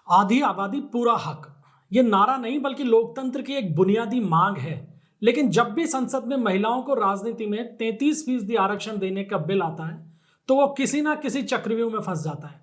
आधी आबादी पूरा हक, ये नारा नहीं बल्कि लोकतंत्र की एक बुनियादी मांग है। लेकिन जब भी संसद में महिलाओं को राजनीति में 33% आरक्षण देने का बिल आता है तो वो किसी ना किसी चक्रव्यूह में फंस जाता है।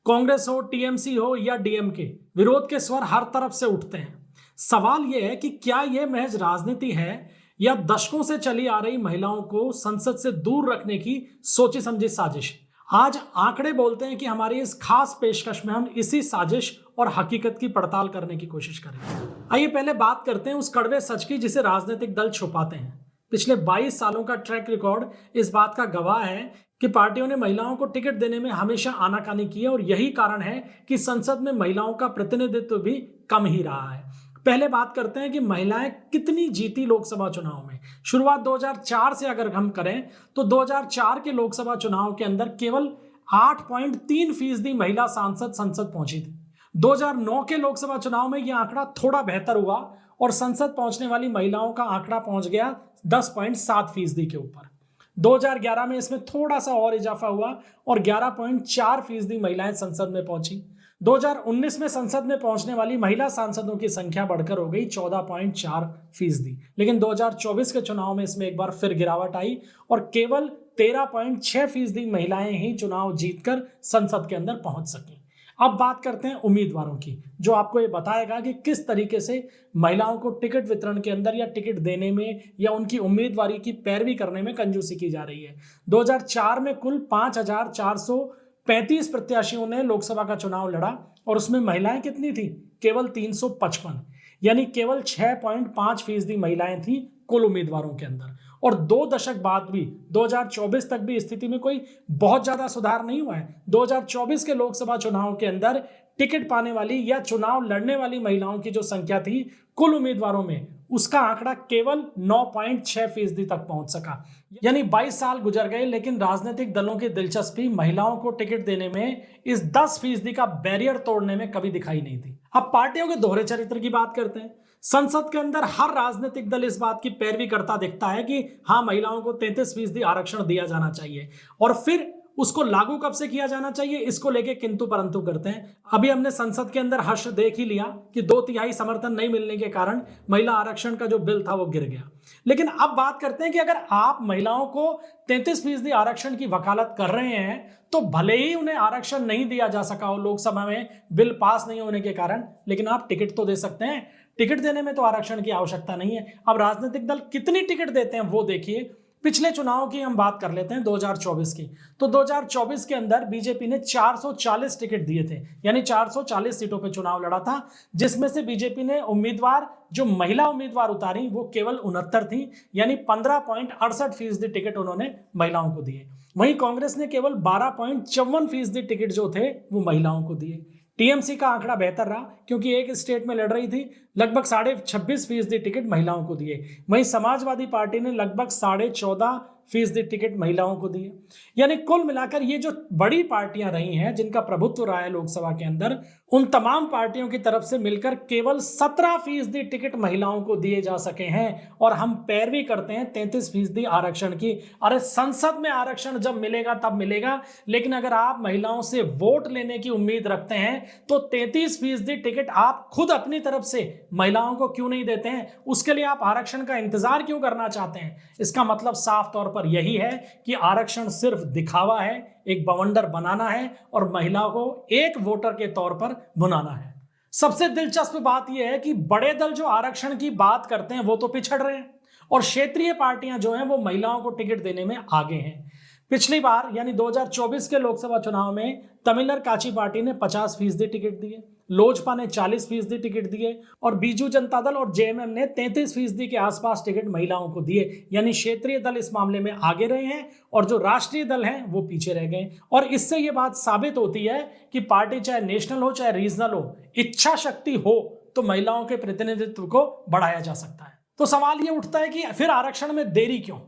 कांग्रेस हो, टीएमसी हो या डीएमके, विरोध के स्वर हर तरफ से उठते हैं। सवाल यह है कि क्या यह महज राजनीति है या दशकों से चली आ रही महिलाओं को संसद से दूर रखने की सोची समझी साजिश। आज आंकड़े बोलते हैं कि हमारी इस खास पेशकश में हम इसी साजिश और हकीकत की पड़ताल करने की कोशिश करेंगे। आइए पहले बात करते हैं उस कड़वे सच की जिसे राजनीतिक दल छुपाते हैं। पिछले 22 सालों का ट्रैक रिकॉर्ड इस बात का गवाह है कि पार्टियों ने महिलाओं को टिकट देने में हमेशा आनाकानी की है और यही कारण है कि संसद में महिलाओं का प्रतिनिधित्व भी कम ही रहा है। पहले बात करते हैं कि महिलाएं कितनी जीती लोकसभा चुनाव में। शुरुआत 2004 से अगर हम करें तो 2004 के लोकसभा चुनाव के अंदर केवल 8.3% महिला सांसद संसद पहुंची थी। 2009 के लोकसभा चुनाव में यह आंकड़ा थोड़ा बेहतर हुआ और संसद पहुंचने वाली महिलाओं का आंकड़ा पहुंच गया 10.7% के ऊपर। 2011 में इसमें थोड़ा सा और इजाफा हुआ और 11.4% महिलाएं संसद में पहुंची। 2019 में संसद में पहुंचने वाली महिला सांसदों की संख्या बढ़कर हो गई 14.4%। लेकिन 2024 के चुनाव में इसमें एक बार फिर गिरावट आई और केवल 13.6% महिलाएं ही चुनाव जीतकर संसद के अंदर पहुंच सकी। अब बात करते हैं उम्मीदवारों की, जो आपको ये बताएगा कि किस तरीके से महिलाओं को टिकट वितरण के अंदर या टिकट देने में या उनकी उम्मीदवारी की पैरवी करने में कंजूसी की जा रही है। 2004 में कुल 5,435 प्रत्याशियों ने लोकसभा का चुनाव लड़ा और उसमें महिलाएं कितनी थी? केवल 355, यानी केवल 6.5% महिलाएं थी कुल उम्मीदवारों के अंदर। और 2 दशक बाद भी 2024 तक भी स्थिति में कोई बहुत ज्यादा सुधार नहीं हुआ है। 2024 के लोकसभा चुनाव के अंदर टिकट पाने वाली या चुनाव लड़ने वाली महिलाओं की जो संख्या थी कुल उम्मीदवारों में, उसका आंकड़ा केवल 9.6% तक पहुंच सका। यानी 22 साल गुजर गए लेकिन राजनीतिक दलों की दिलचस्पी महिलाओं को टिकट देने में इस 10% का बैरियर तोड़ने में कभी दिखाई नहीं दी। अब पार्टियों के दोहरे चरित्र की बात करते हैं। संसद के अंदर हर राजनीतिक दल इस बात की पैरवी करता दिखता है कि हाँ, महिलाओं को 33% आरक्षण दिया जाना चाहिए और फिर उसको लागू कब से किया जाना चाहिए, इसको लेके किंतु परंतु करते हैं। अभी हमने संसद के अंदर हर्ष देख ही लिया कि 2/3 समर्थन नहीं मिलने के कारण महिला आरक्षण का जो बिल था वो गिर गया। लेकिन अब बात करते हैं कि अगर आप महिलाओं को 33% आरक्षण की वकालत कर रहे हैं तो भले ही उन्हें आरक्षण नहीं दिया जा सका हो लोकसभा में बिल पास नहीं होने के कारण, लेकिन आप टिकट तो दे सकते हैं। टिकट देने में तो आरक्षण की आवश्यकता नहीं है। अब राजनीतिक दल कितनी टिकट देते हैं वो देखिए। पिछले चुनाव की हम बात कर लेते हैं 2024 की, तो 2024 के अंदर बीजेपी ने 440 टिकट दिए थे, यानी 440 सीटों पे चुनाव लड़ा था, जिसमें से बीजेपी ने उम्मीदवार जो महिला उम्मीदवार उतारी वो केवल 69 थी, यानी 15.68% टिकट उन्होंने महिलाओं को दिए। वहीं कांग्रेस ने केवल 12.54% टिकट जो थे वो महिलाओं को दिए। टीएमसी का आंकड़ा बेहतर रहा क्योंकि एक स्टेट में लड़ रही थी, लगभग 26.5% टिकट महिलाओं को दिए। वहीं समाजवादी पार्टी ने लगभग 14.5% टिकट महिलाओं को दिए। यानी कुल मिलाकर ये जो बड़ी पार्टियां रही हैं जिनका प्रभुत्व रहा है लोकसभा के अंदर, उन तमाम पार्टियों की तरफ से मिलकर केवल 17% टिकट महिलाओं को दिए जा सके हैं और हम पैरवी करते हैं 33% आरक्षण की। अरे संसद में आरक्षण जब मिलेगा तब मिलेगा, लेकिन अगर आप महिलाओं से वोट लेने की उम्मीद रखते हैं तो 33% टिकट आप खुद अपनी तरफ से महिलाओं को क्यों नहीं देते हैं? उसके लिए आप आरक्षण का इंतजार क्यों करना चाहते हैं? इसका मतलब साफ तौर पर यही है कि आरक्षण सिर्फ दिखावा है, एक बवंडर बनाना है और महिलाओं को एक वोटर के तौर पर भुनाना है। सबसे दिलचस्प बात यह है कि बड़े दल जो आरक्षण की बात करते हैं वो तो पिछड़ रहे हैं और क्षेत्रीय पार्टियां जो हैं वो महिलाओं को टिकट देने में आगे हैं। पिछली बार यानी 2024 के लोकसभा चुनाव में तमिलनाडु काची पार्टी ने 50% टिकट दिए, लोजपा ने 40% टिकट दिए और बीजू जनता दल और जेएमएम ने 33% के आसपास टिकट महिलाओं को दिए। यानी क्षेत्रीय दल इस मामले में आगे रहे हैं और जो राष्ट्रीय दल हैं वो पीछे रह गए। और इससे ये बात साबित होती है कि पार्टी चाहे नेशनल हो चाहे रीजनल हो, इच्छा शक्ति हो तो महिलाओं के प्रतिनिधित्व को बढ़ाया जा सकता है। तो सवाल ये उठता है कि फिर आरक्षण में देरी क्यों?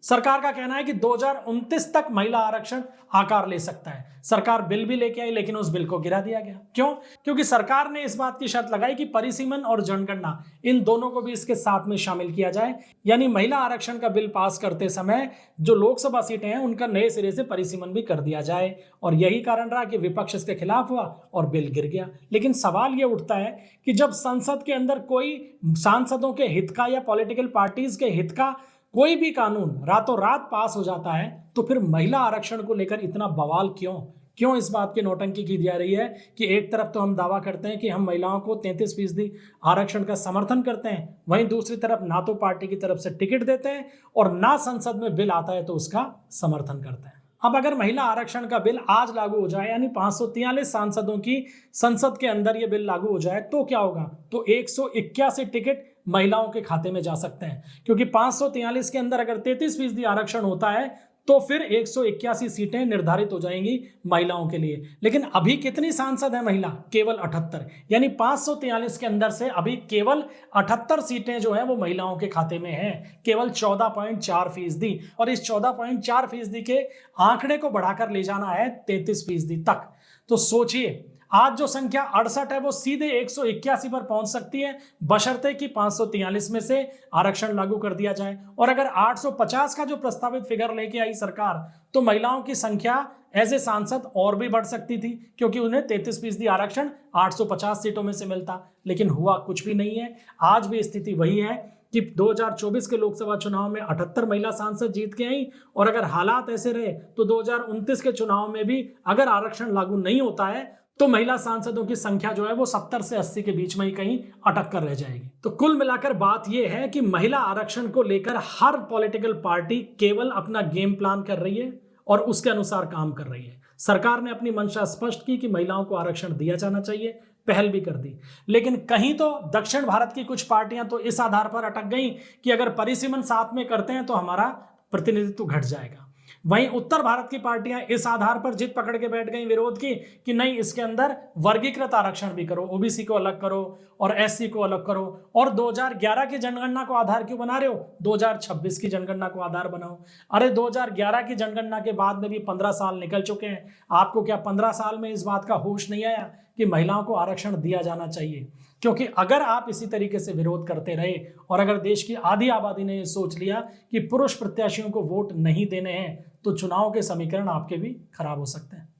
सरकार का कहना है कि 2029 तक महिला आरक्षण आकार ले सकता है। सरकार बिल भी लेके आई, लेकिन उस बिल को गिरा दिया गया। क्यों? क्योंकि सरकार ने इस बात की शर्त लगाई कि परिसीमन और जनगणना इन दोनों को भी इसके साथ में शामिल किया जाए। यानी महिला आरक्षण का बिल पास करते समय जो लोकसभा सीटें हैं उनका नए सिरे से परिसीमन भी कर दिया जाए। और यही कारण रहा कि विपक्ष इसके खिलाफ हुआ और बिल गिर गया। लेकिन सवाल यह उठता है कि जब संसद के अंदर कोई सांसदों के हित का या पॉलिटिकल पार्टीज के हित का कोई भी कानून रातों रात पास हो जाता है, तो फिर महिला आरक्षण को लेकर इतना बवाल क्यों इस बात की नौटंकी की जा रही है कि एक तरफ तो हम दावा करते हैं कि हम महिलाओं को 33% आरक्षण का समर्थन करते हैं, वहीं दूसरी तरफ ना तो पार्टी की तरफ से टिकट देते हैं और ना संसद में बिल आता है तो उसका समर्थन करते हैं। अब अगर महिला आरक्षण का बिल आज लागू हो जाए, यानी 543 सांसदों की संसद के अंदर यह बिल लागू हो जाए, तो क्या होगा? तो 181 टिकट महिलाओं के खाते में जा सकते हैं, क्योंकि 543 के अंदर अगर 33% आरक्षण होता है तो फिर 181 सीटें निर्धारित हो जाएंगी महिलाओं के लिए। लेकिन अभी कितनी सांसद है महिला? केवल 78। यानी 543 के अंदर से अभी केवल 78 सीटें जो है वो महिलाओं के खाते में है, केवल 14.4%। और इस 14.4% के आंकड़े को बढ़ाकर ले जाना है 33% तक। तो सोचिए, आज जो संख्या 68 है वो सीधे 181 पर पहुंच सकती है, बशर्ते कि 543 में से आरक्षण लागू कर दिया जाए। और अगर 850 का जो प्रस्तावित फिगर लेके आई सरकार, तो महिलाओं की संख्या एज ए सांसद और भी बढ़ सकती थी, क्योंकि उन्हें 33% आरक्षण 850 सीटों में से मिलता। लेकिन हुआ कुछ भी नहीं है। आज भी स्थिति वही है कि 2024 के लोकसभा चुनाव में 78 महिला सांसद जीत के आई, और अगर हालात ऐसे रहे तो 2029 के चुनाव में भी अगर आरक्षण लागू नहीं होता है तो महिला सांसदों की संख्या जो है वो 70 से 80 के बीच में ही कहीं अटक कर रह जाएगी। तो कुल मिलाकर बात यह है कि महिला आरक्षण को लेकर हर पॉलिटिकल पार्टी केवल अपना गेम प्लान कर रही है और उसके अनुसार काम कर रही है। सरकार ने अपनी मंशा स्पष्ट की कि महिलाओं को आरक्षण दिया जाना चाहिए, पहल भी कर दी। लेकिन कहीं तो दक्षिण भारत की कुछ पार्टियां तो इस आधार पर अटक गई कि अगर परिसीमन साथ में करते हैं तो हमारा प्रतिनिधित्व घट जाएगा। वहीं उत्तर भारत की पार्टियां इस आधार पर जिद पकड़ के बैठ गई विरोध की कि नहीं, इसके अंदर वर्गीकृत आरक्षण भी करो, ओबीसी को अलग करो और एससी को अलग करो। और 2011 की जनगणना को आधार क्यों बना रहे हो? 2026 की जनगणना को आधार बनाओ। अरे 2011 की जनगणना के बाद में भी 15 साल निकल चुके हैं। आपको क्या 15 साल में इस बात का होश नहीं आया कि महिलाओं को आरक्षण दिया जाना चाहिए? क्योंकि अगर आप इसी तरीके से विरोध करते रहे और अगर देश की आधी आबादी ने सोच लिया कि पुरुष प्रत्याशियों को वोट नहीं देने हैं, तो चुनाव के समीकरण आपके भी खराब हो सकते हैं।